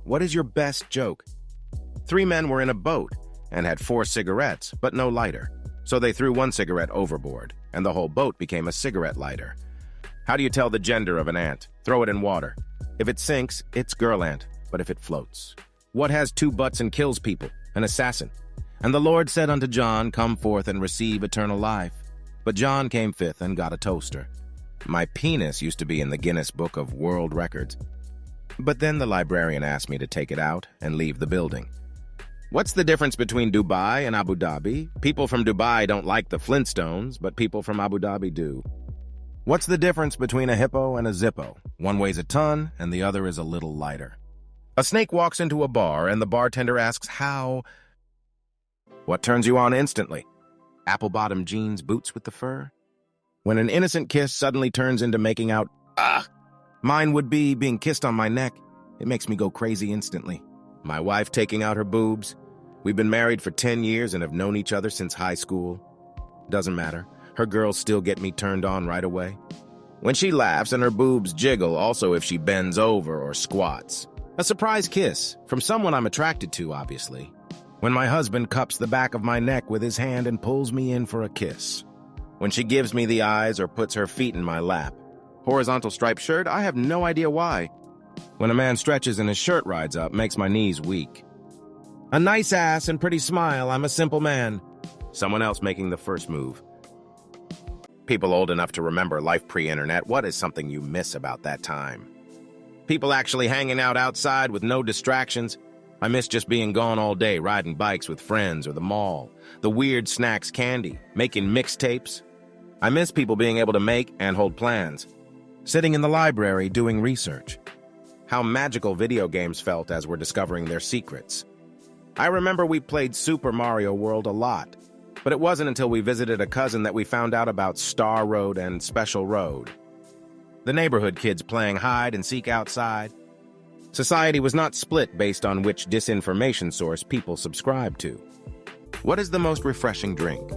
what is your best joke? 3 men were in a boat and had 4 cigarettes, but no lighter. So they threw 1 cigarette overboard, and the whole boat became a cigarette lighter. How do you tell the gender of an ant? Throw it in water. If it sinks, it's girl ant, but if it floats. What has 2 butts and kills people? An assassin. And the Lord said unto John, Come forth and receive eternal life. But John came 5th and got a toaster. My penis used to be in the Guinness Book of World Records. But then the librarian asked me to take it out and leave the building. What's the difference between Dubai and Abu Dhabi? People from Dubai don't like the Flintstones, but people from Abu Dhabi do. What's the difference between a hippo and a zippo? One weighs a ton, and the other is a little lighter. A snake walks into a bar, and the bartender asks, How? What turns you on instantly? Apple-bottom jeans, boots with the fur? When an innocent kiss suddenly turns into making out, Mine would be being kissed on my neck. It makes me go crazy instantly. My wife taking out her boobs. We've been married for 10 years and have known each other since high school. Doesn't matter. Her girls still get me turned on right away. When she laughs and her boobs jiggle, also if she bends over or squats. A surprise kiss, from someone I'm attracted to, obviously. When my husband cups the back of my neck with his hand and pulls me in for a kiss. When she gives me the eyes or puts her feet in my lap. Horizontal striped shirt, I have no idea why. When a man stretches and his shirt rides up, makes my knees weak. A nice ass and pretty smile, I'm a simple man. Someone else making the first move. People old enough to remember life pre-internet, what is something you miss about that time? People actually hanging out outside with no distractions. I miss just being gone all day, riding bikes with friends or the mall. The weird snacks candy, making mixtapes. I miss people being able to make and hold plans. Sitting in the library doing research. How magical video games felt as we're discovering their secrets. I remember we played Super Mario World a lot, but it wasn't until we visited a cousin that we found out about Star Road and Special Road. The neighborhood kids playing hide and seek outside. Society was not split based on which disinformation source people subscribed to. What is the most refreshing drink?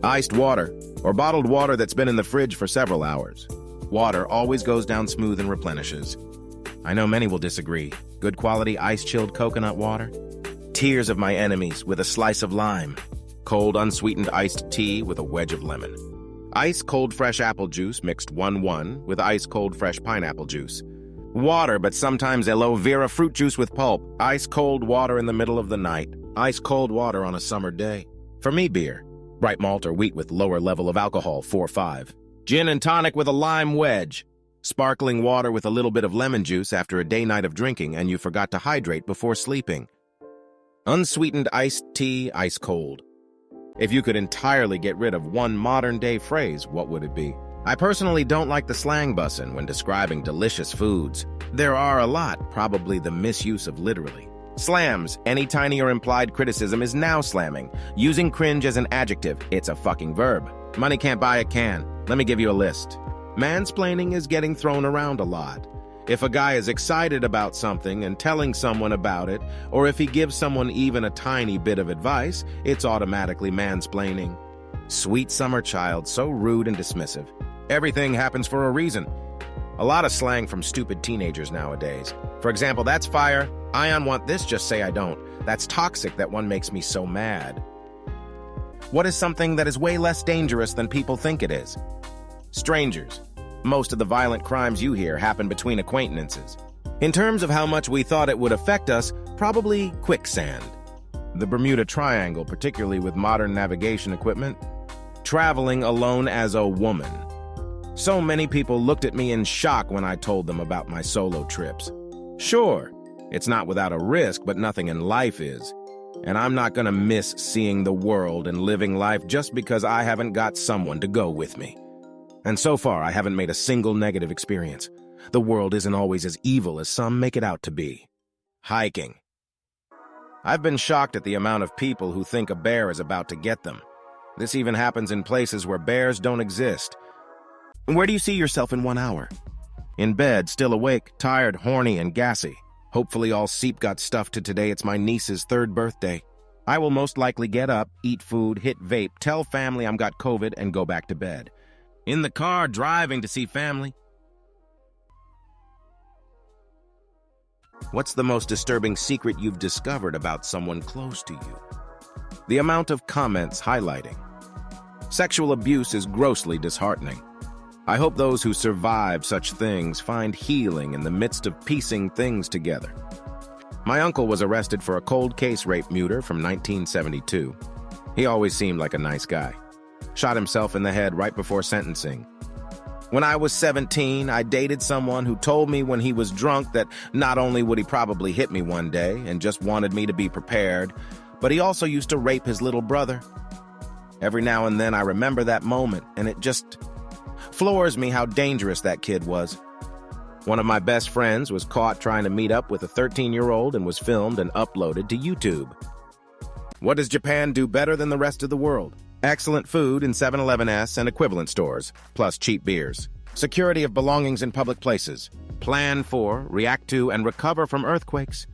Iced water, or bottled water that's been in the fridge for several hours. Water always goes down smooth and replenishes. I know many will disagree. Good quality ice-chilled coconut water. Tears of my enemies with a slice of lime. Cold unsweetened iced tea with a wedge of lemon. Ice cold fresh apple juice mixed 1-1 with ice cold fresh pineapple juice. Water, but sometimes aloe vera fruit juice with pulp. Ice cold water in the middle of the night. Ice cold water on a summer day. For me, beer. Bright malt or wheat with lower level of alcohol, 4-5. Gin and tonic with a lime wedge. Sparkling water with a little bit of lemon juice after a day-night of drinking and you forgot to hydrate before sleeping. Unsweetened iced tea, ice cold. If you could entirely get rid of one modern-day phrase, what would it be? I personally don't like the slang bussin' when describing delicious foods. There are a lot, probably the misuse of literally. Slams, any tiny or implied criticism is now slamming. Using cringe as an adjective, it's a fucking verb. Money can't buy a can. Let me give you a list. Mansplaining is getting thrown around a lot. If a guy is excited about something and telling someone about it, or if he gives someone even a tiny bit of advice, it's automatically mansplaining. Sweet summer child, so rude and dismissive. Everything happens for a reason. A lot of slang from stupid teenagers nowadays. For example, that's fire. I want this, just say I don't. That's toxic, that one makes me so mad. What is something that is way less dangerous than people think it is? Strangers. Most of the violent crimes you hear happen between acquaintances. In terms of how much we thought it would affect us, probably quicksand. The Bermuda Triangle, particularly with modern navigation equipment. Traveling alone as a woman. So many people looked at me in shock when I told them about my solo trips. Sure, it's not without a risk, but nothing in life is. And I'm not gonna miss seeing the world and living life just because I haven't got someone to go with me. And so far, I haven't made a single negative experience. The world isn't always as evil as some make it out to be. Hiking. I've been shocked at the amount of people who think a bear is about to get them. This even happens in places where bears don't exist. Where do you see yourself in 1 hour? In bed, still awake, tired, horny, and gassy. Hopefully all seep got stuffed to today. It's my niece's 3rd birthday. I will most likely get up, eat food, hit vape, tell family I'm got COVID, and go back to bed. In the car, driving to see family. What's the most disturbing secret you've discovered about someone close to you? The amount of comments highlighting. Sexual abuse is grossly disheartening. I hope those who survive such things find healing in the midst of piecing things together. My uncle was arrested for a cold case rape murder from 1972. He always seemed like a nice guy. Shot himself in the head right before sentencing. When I was 17, I dated someone who told me when he was drunk that not only would he probably hit me one day and just wanted me to be prepared, but he also used to rape his little brother. Every now and then I remember that moment, and it just floors me how dangerous that kid was. One of my best friends was caught trying to meet up with a 13-year-old and was filmed and uploaded to YouTube. What does Japan do better than the rest of the world? Excellent food in 7-Eleven-S and equivalent stores, plus cheap beers. Security of belongings in public places. Plan for, react to, and recover from earthquakes.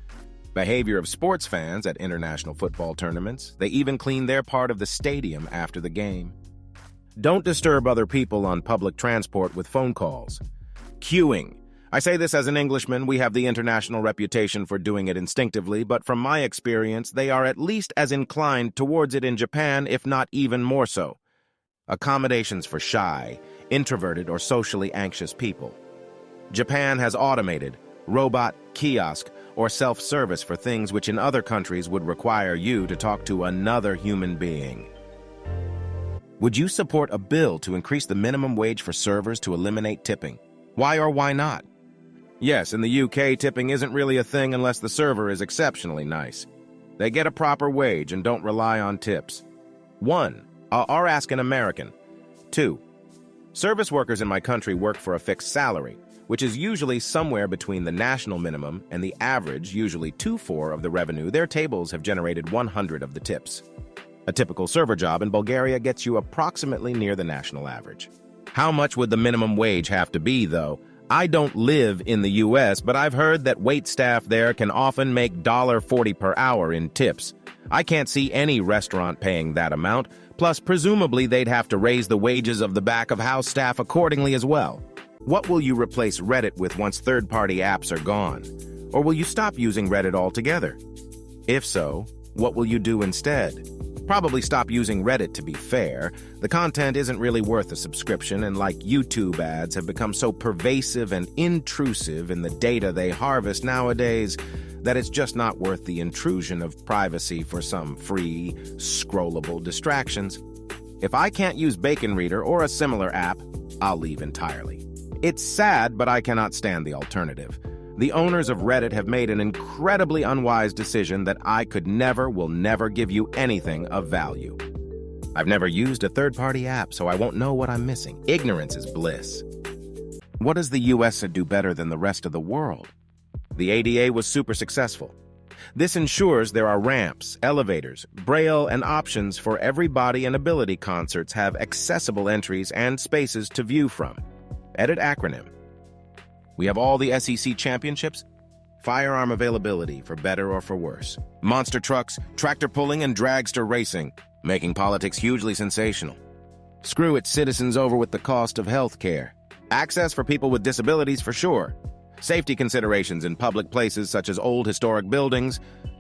Behavior of sports fans at international football tournaments. They even clean their part of the stadium after the game. Don't disturb other people on public transport with phone calls. Queuing. I say this as an Englishman. We have the international reputation for doing it instinctively, but from my experience, they are at least as inclined towards it in Japan, if not even more so. Accommodations for shy, introverted, or socially anxious people. Japan has automated, robot, kiosk, or self-service for things which in other countries would require you to talk to another human being. Would you support a bill to increase the minimum wage for servers to eliminate tipping? Why or why not? Yes, in the UK, tipping isn't really a thing unless the server is exceptionally nice. They get a proper wage and don't rely on tips. 1. I'll ask an American. 2. Service workers in my country work for a fixed salary, which is usually somewhere between the national minimum and the average, usually 2/4 of the revenue. Their tables have generated 100 of the tips. A typical server job in Bulgaria gets you approximately near the national average. How much would the minimum wage have to be, though? I don't live in the U.S., but I've heard that wait staff there can often make $40 per hour in tips. I can't see any restaurant paying that amount, plus presumably they'd have to raise the wages of the back-of-house staff accordingly as well. What will you replace Reddit with once third-party apps are gone? Or will you stop using Reddit altogether? If so, what will you do instead? Probably stop using Reddit, to be fair. The content isn't really worth a subscription, and like YouTube ads have become so pervasive and intrusive in the data they harvest nowadays that it's just not worth the intrusion of privacy for some free, scrollable distractions. If I can't use Bacon Reader or a similar app, I'll leave entirely. It's sad, but I cannot stand the alternative. The owners of Reddit have made an incredibly unwise decision that I will never give you anything of value. I've never used a third-party app, so I won't know what I'm missing. Ignorance is bliss. What does the US do better than the rest of the world? The ADA was super successful. This ensures there are ramps, elevators, braille, and options for everybody, and ability concerts have accessible entries and spaces to view from. Edit acronym. We have all the SEC championships, firearm availability for better or for worse, monster trucks, tractor pulling, and dragster racing, making politics hugely sensational. Screw its citizens over with the cost of health care. Access for people with disabilities for sure. Safety considerations in public places such as old historic buildings.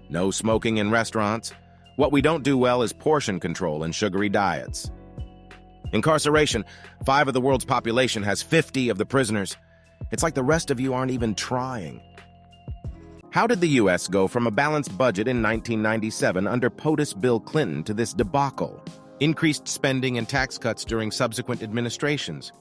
No smoking in restaurants. What we don't do well is portion control and sugary diets. Incarceration. 5 of the world's population has 50 of the prisoners. It's like the rest of you aren't even trying. How did the U.S. go from a balanced budget in 1997 under POTUS Bill Clinton to this debacle? Increased spending and tax cuts during subsequent administrations.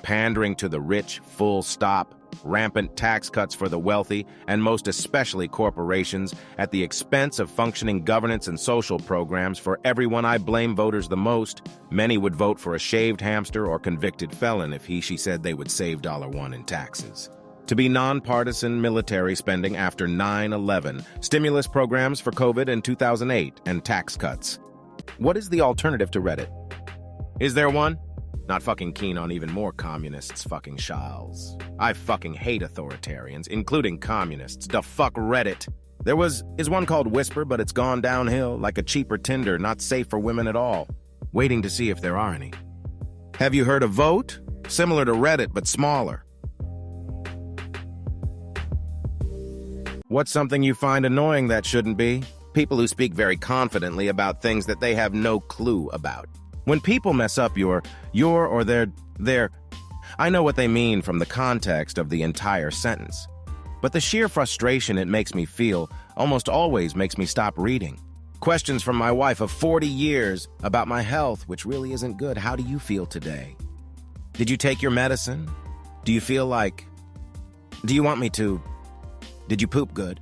Pandering to the rich, full stop. Rampant tax cuts for the wealthy, and most especially corporations, at the expense of functioning governance and social programs for everyone. I blame voters the most. Many would vote for a shaved hamster or convicted felon if she said they would save $1 in taxes. To be nonpartisan military spending after 9/11, stimulus programs for COVID in 2008, and tax cuts. What is the alternative to Reddit? Is there one? Not fucking keen on even more communists fucking shawls. I fucking hate authoritarians, including communists. The fuck Reddit. Is one called Whisper, but it's gone downhill, like a cheaper Tinder, not safe for women at all. Waiting to see if there are any. Have you heard of Vote? Similar to Reddit, but smaller. What's something you find annoying that shouldn't be? People who speak very confidently about things that they have no clue about. When people mess up your or their, I know what they mean from the context of the entire sentence. But the sheer frustration it makes me feel almost always makes me stop reading. Questions from my wife of 40 years about my health, which really isn't good. How do you feel today? Did you take your medicine? Do you feel like... Do you want me to... Did you poop good?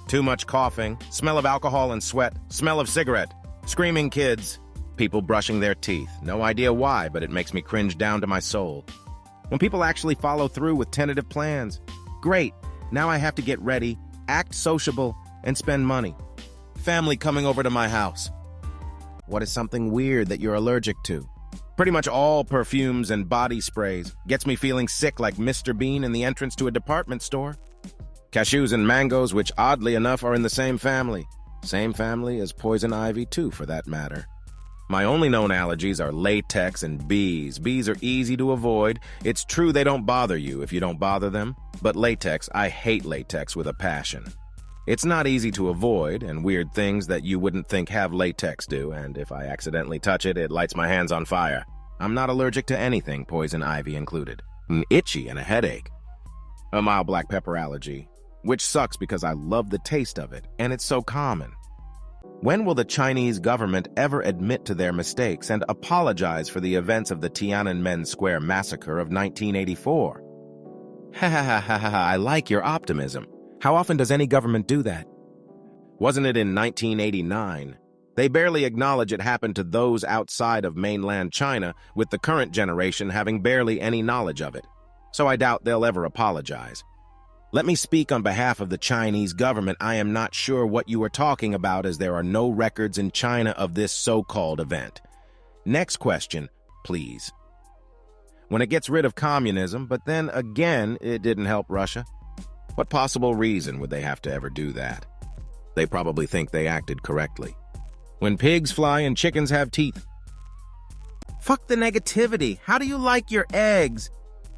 Too much coughing, smell of alcohol and sweat, smell of cigarette, screaming kids, people brushing their teeth. No idea why, but it makes me cringe down to my soul. When people actually follow through with tentative plans. Great, now I have to get ready, act sociable, and spend money. Family coming over to my house. What is something weird that you're allergic to? Pretty much all perfumes and body sprays. Gets me feeling sick like Mr. Bean in the entrance to a department store. Cashews and mangoes, which oddly enough are in the same family. Same family as poison ivy too, for that matter. My only known allergies are latex and bees. Bees are easy to avoid. It's true they don't bother you if you don't bother them. But latex, I hate latex with a passion. It's not easy to avoid, and weird things that you wouldn't think have latex do, and if I accidentally touch it, it lights my hands on fire. I'm not allergic to anything, poison ivy included. An itchy and a headache. A mild black pepper allergy, which sucks because I love the taste of it, and it's so common. When will the Chinese government ever admit to their mistakes and apologize for the events of the Tiananmen Square massacre of 1984? Ha ha ha ha ha, I like your optimism. How often does any government do that? Wasn't it in 1989? They barely acknowledge it happened to those outside of mainland China, with the current generation having barely any knowledge of it. So I doubt they'll ever apologize. Let me speak on behalf of the Chinese government. I am not sure what you are talking about, as there are no records in China of this so-called event. Next question, please. When it gets rid of communism, but then again, it didn't help Russia. What possible reason would they have to ever do that? They probably think they acted correctly. When pigs fly and chickens have teeth. Fuck the negativity. How do you like your eggs?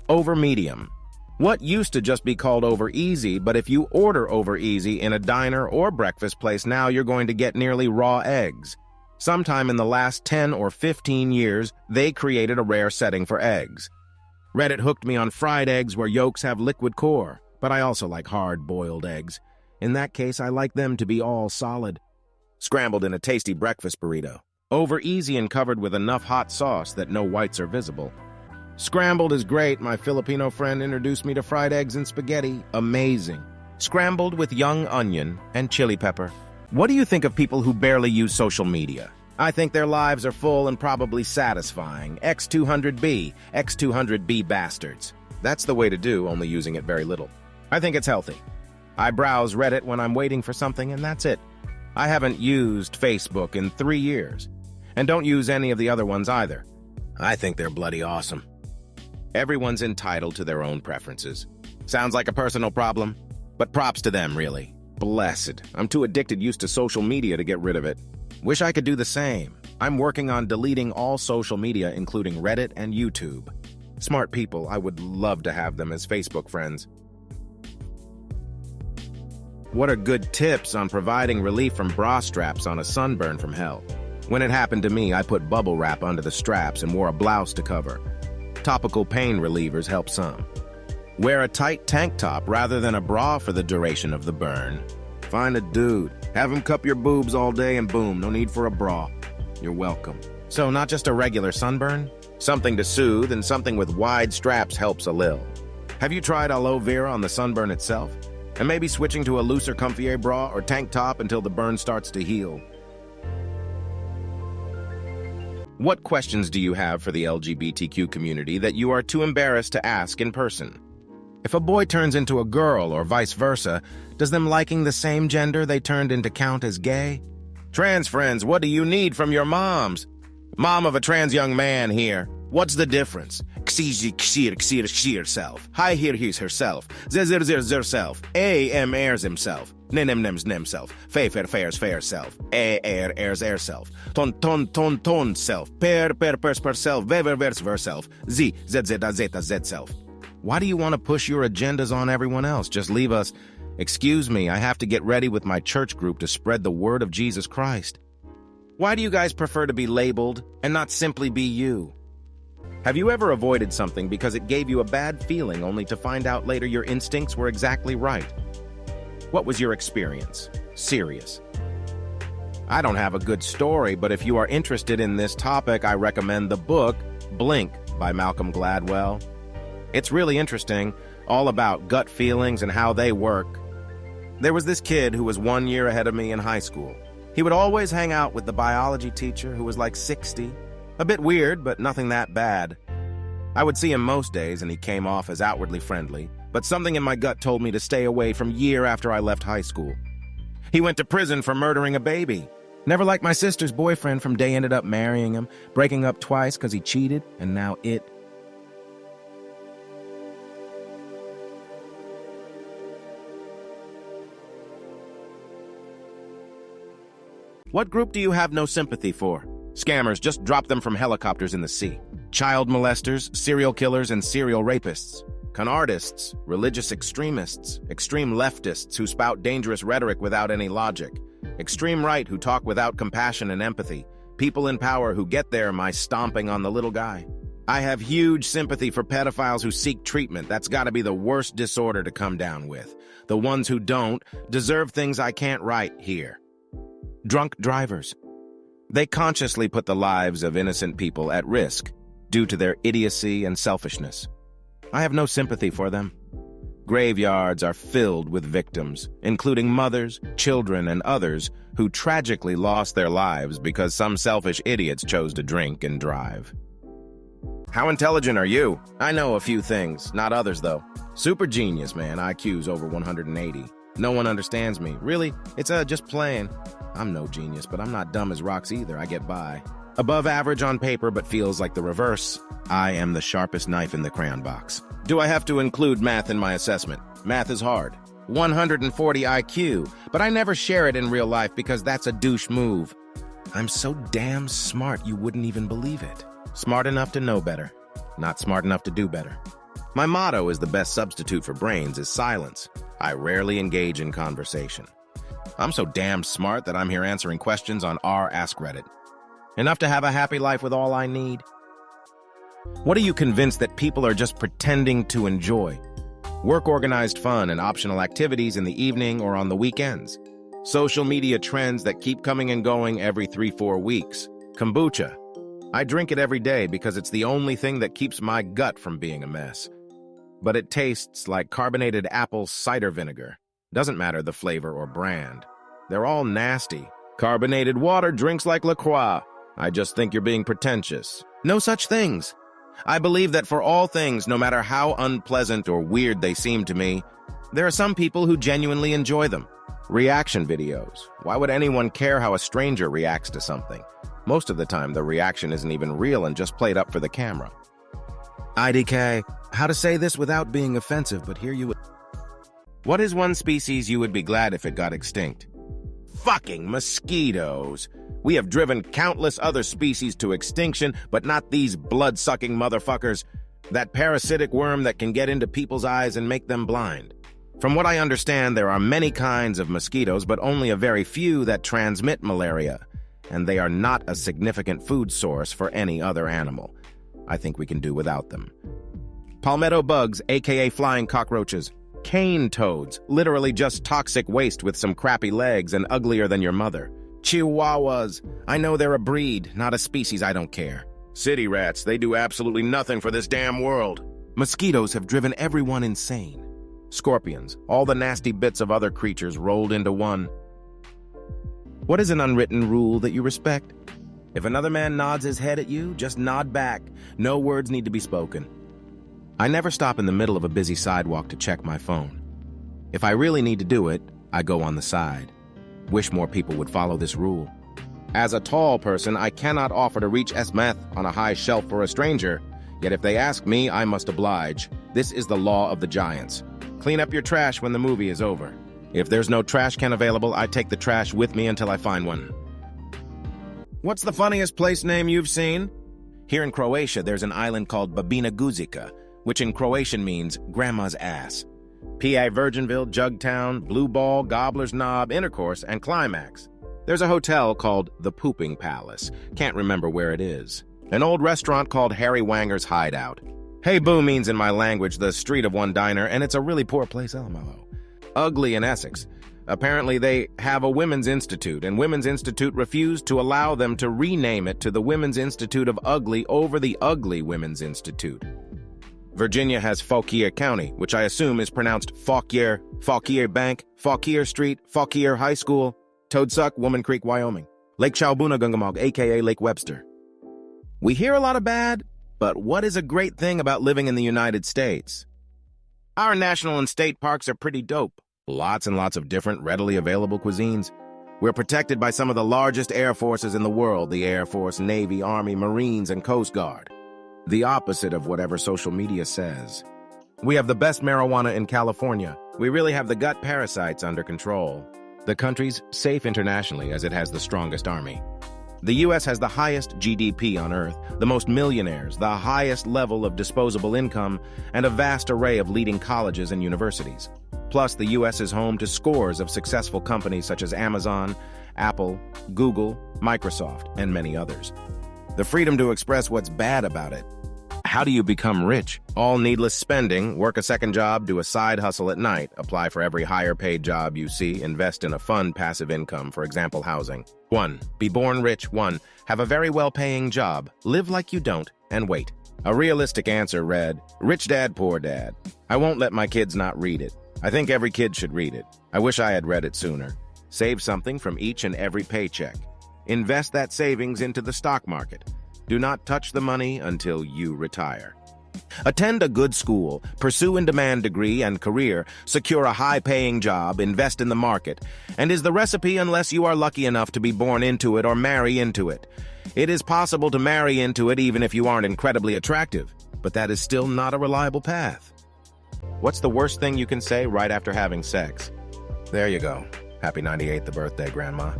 Over medium. What used to just be called over easy, but if you order over easy in a diner or breakfast place now, you're going to get nearly raw eggs. Sometime in the last 10 or 15 years, they created a rare setting for eggs. Reddit hooked me on fried eggs where yolks have liquid core, but I also like hard-boiled eggs. In that case, I like them to be all solid. Scrambled in a tasty breakfast burrito. Over easy and covered with enough hot sauce that no whites are visible. Scrambled is great. My Filipino friend introduced me to fried eggs and spaghetti. Amazing. Scrambled with young onion and chili pepper. What do you think of people who barely use social media? I think their lives are full and probably satisfying. X200B, X200B bastards. That's the way to do, only using it very little. I think it's healthy. I browse Reddit when I'm waiting for something, and that's it. I haven't used Facebook in 3 years. And don't use any of the other ones either. I think they're bloody awesome. Everyone's entitled to their own preferences. Sounds like a personal problem, but props to them, really. Blessed. I'm too addicted used to social media to get rid of it. Wish I could do the same. I'm working on deleting all social media, including Reddit and YouTube. Smart people, I would love to have them as Facebook friends. What are good tips on providing relief from bra straps on a sunburn from hell? When it happened to me, I put bubble wrap under the straps and wore a blouse to cover. Topical pain relievers help some. Wear a tight tank top rather than a bra for the duration of the burn. Find a dude. Have him cup your boobs all day and boom, no need for a bra. You're welcome. So not just a regular sunburn? Something to soothe and something with wide straps helps a lil. Have you tried aloe vera on the sunburn itself? And maybe switching to a looser, comfier bra or tank top until the burn starts to heal. What questions do you have for the LGBTQ community that you are too embarrassed to ask in person? If a boy turns into a girl or vice versa, does them liking the same gender they turned into count as gay? Trans friends, what do you need from your moms? Mom of a trans young man here. What's the difference? Xir self. Hi here he's herself. Zir self. Airs himself. Nem self. Fairs fair self. Air self. Ton self. Per self. Ver self. Z self. Why do you want to push your agendas on everyone else? Just leave us Excuse me, I have to get ready with my church group to spread the word of Jesus Christ. Why do you guys prefer to be labeled and not simply be you? Have you ever avoided something because it gave you a bad feeling only to find out later your instincts were exactly right? What was your experience? Serious. I don't have a good story, but if you are interested in this topic, I recommend the book Blink by Malcolm Gladwell. It's really interesting, all about gut feelings and how they work. There was this kid who was 1 year ahead of me in high school. He would always hang out with the biology teacher who was like 60. A bit weird, but nothing that bad. I would see him most days and he came off as outwardly friendly, but something in my gut told me to stay away from year after I left high school. He went to prison for murdering a baby. Never liked my sister's boyfriend from day ended up marrying him, breaking up twice because he cheated, and now it. What group do you have no sympathy for? Scammers, just drop them from helicopters in the sea. Child molesters, serial killers, and serial rapists. Con artists, religious extremists, extreme leftists who spout dangerous rhetoric without any logic. Extreme right who talk without compassion and empathy. People in power who get there by stomping on the little guy. I have huge sympathy for pedophiles who seek treatment. That's gotta be the worst disorder to come down with. The ones who don't deserve things I can't write here. Drunk drivers. They consciously put the lives of innocent people at risk due to their idiocy and selfishness. I have no sympathy for them. Graveyards are filled with victims, including mothers, children, and others who tragically lost their lives because some selfish idiots chose to drink and drive. How intelligent are you? I know a few things, not others though. Super genius, man. IQ's over 180. No one understands me. Really? It's just playing. I'm no genius, but I'm not dumb as rocks either. I get by. Above average on paper, but feels like the reverse. I am the sharpest knife in the crayon box. Do I have to include math in my assessment? Math is hard. 140 IQ, but I never share it in real life because that's a douche move. I'm so damn smart you wouldn't even believe it. Smart enough to know better, not smart enough to do better. My motto is the best substitute for brains is silence. I rarely engage in conversation. I'm so damn smart that I'm here answering questions on our AskReddit. Enough to have a happy life with all I need. What are you convinced that people are just pretending to enjoy? Work-organized fun and optional activities in the evening or on the weekends. Social media trends that keep coming and going every 3-4 weeks. Kombucha. I drink it every day because it's the only thing that keeps my gut from being a mess. But it tastes like carbonated apple cider vinegar. Doesn't matter the flavor or brand. They're all nasty. Carbonated water drinks like LaCroix. I just think you're being pretentious. No such things. I believe that for all things, no matter how unpleasant or weird they seem to me, there are some people who genuinely enjoy them. Reaction videos. Why would anyone care how a stranger reacts to something? Most of the time, the reaction isn't even real and just played up for the camera. IDK. How to say this without being offensive, but here you... What is one species you would be glad if it got extinct? Fucking mosquitoes. We have driven countless other species to extinction, but not these blood-sucking motherfuckers. That parasitic worm that can get into people's eyes and make them blind. From what I understand, there are many kinds of mosquitoes, but only a very few that transmit malaria, and they are not a significant food source for any other animal. I think we can do without them. Palmetto bugs, aka flying cockroaches. Cane toads, literally just toxic waste with some crappy legs and uglier than your mother. Chihuahuas, I know they're a breed, not a species, I don't care. City rats, they do absolutely nothing for this damn world. Mosquitoes have driven everyone insane. Scorpions, all the nasty bits of other creatures rolled into one. What is an unwritten rule that you respect? If another man nods his head at you, just nod back. No words need to be spoken. I never stop in the middle of a busy sidewalk to check my phone. If I really need to do it, I go on the side. Wish more people would follow this rule. As a tall person, I cannot offer to reach meth on a high shelf for a stranger, yet if they ask me, I must oblige. This is the law of the giants. Clean up your trash when the movie is over. If there's no trash can available, I take the trash with me until I find one. What's the funniest place name you've seen? Here in Croatia, there's an island called Babina Guzica, which in Croatian means grandma's ass. PA Virginville, Jugtown, Blue Ball, Gobbler's Knob, Intercourse, and Climax. There's a hotel called the Pooping Palace. Can't remember where it is. An old restaurant called Harry Wanger's Hideout. Hey Boo means in my language the street of one diner, and it's a really poor place, LMAO. Ugly in Essex. Apparently they have a Women's Institute, and Women's Institute refused to allow them to rename it to the Women's Institute of Ugly over the Ugly Women's Institute. Virginia has Fauquier County, which I assume is pronounced Fauquier, Fauquier Bank, Fauquier Street, Fauquier High School, Toadsuck, Woman Creek, Wyoming. Lake Chowbunagungumog, a.k.a. Lake Webster. We hear a lot of bad, but what is a great thing about living in the United States? Our national and state parks are pretty dope. Lots and lots of different, readily available cuisines. We're protected by some of the largest air forces in the world, the Air Force, Navy, Army, Marines, and Coast Guard. The opposite of whatever social media says. We have the best marijuana in California. We really have the gut parasites under control. The country's safe internationally as it has the strongest army. The U.S. has the highest GDP on Earth, the most millionaires, the highest level of disposable income, and a vast array of leading colleges and universities. Plus, the U.S. is home to scores of successful companies such as Amazon, Apple, Google, Microsoft, and many others. The freedom to express what's bad about it. How do you become rich? All needless spending, work a second job, do a side hustle at night, apply for every higher paid job you see, invest in a fund passive income, for example, housing. 1. Be born rich. 1. Have a very well-paying job, live like you don't, and wait. A realistic answer read, Rich Dad, Poor Dad. I won't let my kids not read it. I think every kid should read it. I wish I had read it sooner. Save something from each and every paycheck. Invest that savings into the stock market. Do not touch the money until you retire. Attend a good school, pursue in-demand degree and career, secure a high-paying job, invest in the market, and is the recipe unless you are lucky enough to be born into it or marry into it. It is possible to marry into it even if you aren't incredibly attractive, but that is still not a reliable path. What's the worst thing you can say right after having sex? There you go. Happy 98th birthday, Grandma.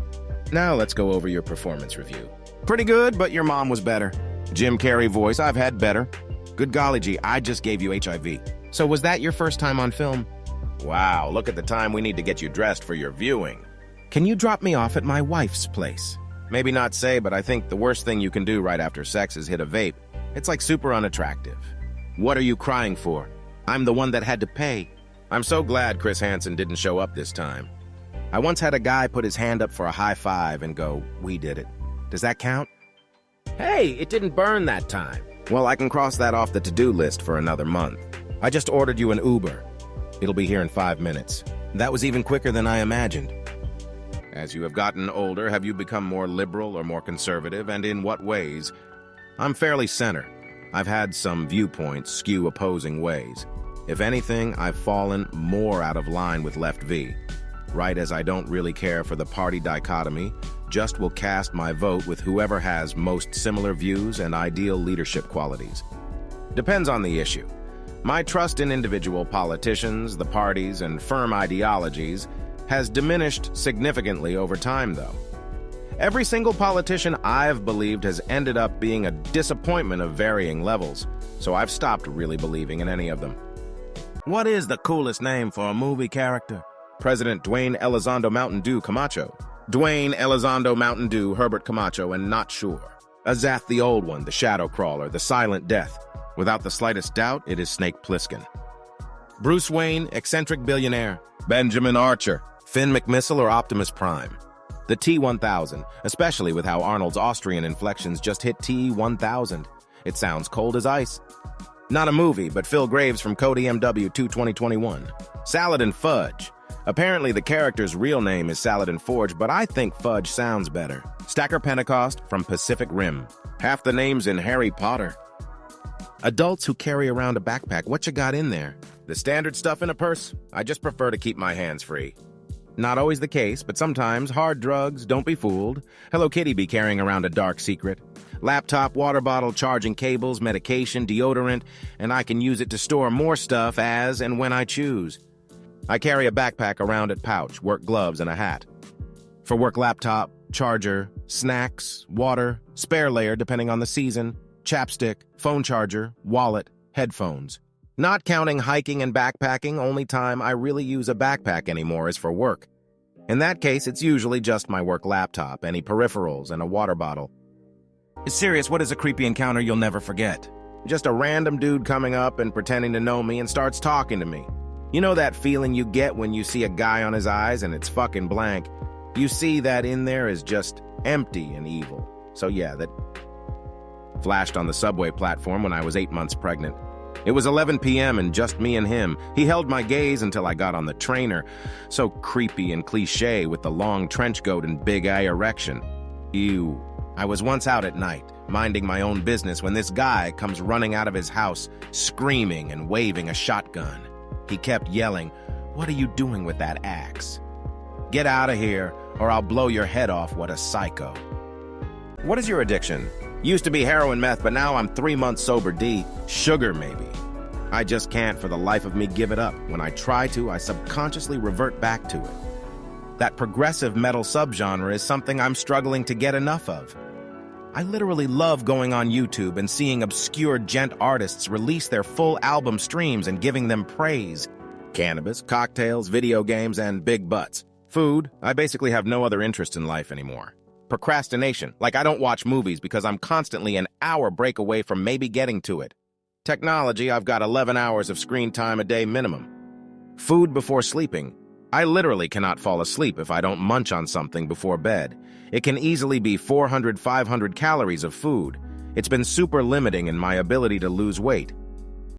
Now let's go over your performance review. Pretty good, but your mom was better. Jim Carrey voice, I've had better. Good golly gee, I just gave you HIV. So was that your first time on film? Wow, look at the time we need to get you dressed for your viewing. Can you drop me off at my wife's place? Maybe not say, but I think the worst thing you can do right after sex is hit a vape. It's like super unattractive. What are you crying for? I'm the one that had to pay. I'm so glad Chris Hansen didn't show up this time. I once had a guy put his hand up for a high five and go, we did it. Does that count? Hey, it didn't burn that time. Well, I can cross that off the to-do list for another month. I just ordered you an Uber. It'll be here in 5 minutes. That was even quicker than I imagined. As you have gotten older, have you become more liberal or more conservative, and in what ways? I'm fairly center. I've had some viewpoints skew opposing ways. If anything, I've fallen more out of line with Left V. Right as I don't really care for the party dichotomy, just will cast my vote with whoever has most similar views and ideal leadership qualities. Depends on the issue. My trust in individual politicians, the parties, and firm ideologies has diminished significantly over time, though. Every single politician I've believed has ended up being a disappointment of varying levels, so I've stopped really believing in any of them. What is the coolest name for a movie character? President Dwayne Elizondo Mountain Dew Camacho. Dwayne Elizondo Mountain Dew Herbert Camacho, and not sure. Azath the Old One, the Shadow Crawler, the Silent Death. Without the slightest doubt, it is Snake Plissken. Bruce Wayne, eccentric billionaire. Benjamin Archer, Finn McMissile or Optimus Prime. The T-1000, especially with how Arnold's Austrian inflections just hit T-1000. It sounds cold as ice. Not a movie, but Phil Graves from Cody MW2 2021. Salad and Fudge. Apparently the character's real name is Salad and Forge, but I think Fudge sounds better. Stacker Pentecost from Pacific Rim. Half the names in Harry Potter. Adults who carry around a backpack, what you got in there? The standard stuff in a purse? I just prefer to keep my hands free. Not always the case, but sometimes hard drugs, don't be fooled. Hello Kitty be carrying around a dark secret. Laptop, water bottle, charging cables, medication, deodorant, and I can use it to store more stuff as and when I choose. I carry a backpack around at pouch, work gloves, and a hat. For work laptop, charger, snacks, water, spare layer depending on the season, chapstick, phone charger, wallet, headphones. Not counting hiking and backpacking, only time I really use a backpack anymore is for work. In that case, it's usually just my work laptop, any peripherals, and a water bottle. Serious, what is a creepy encounter you'll never forget? Just a random dude coming up and pretending to know me and starts talking to me. You know that feeling you get when you see a guy on his eyes and it's fucking blank? You see that in there is just empty and evil. So yeah, that flashed on the subway platform when I was 8 months pregnant. It was 11 p.m. and just me and him. He held my gaze until I got on the trainer. So creepy and cliche with the long trench coat and big eye erection. Ew. I was once out at night, minding my own business, when this guy comes running out of his house, screaming and waving a shotgun. He kept yelling, "What are you doing with that axe? Get out of here, or I'll blow your head off, what a psycho." What is your addiction? Used to be heroin, meth, but now I'm 3 months sober D. Sugar, maybe. I just can't for the life of me give it up. When I try to, I subconsciously revert back to it. That progressive metal subgenre is something I'm struggling to get enough of. I literally love going on YouTube and seeing obscure gent artists release their full album streams and giving them praise. Cannabis, cocktails, video games, and big butts. Food, I basically have no other interest in life anymore. Procrastination, like I don't watch movies because I'm constantly an hour break away from maybe getting to it. Technology, I've got 11 hours of screen time a day minimum. Food before sleeping. I literally cannot fall asleep if I don't munch on something before bed. It can easily be 400, 500 calories of food. It's been super limiting in my ability to lose weight.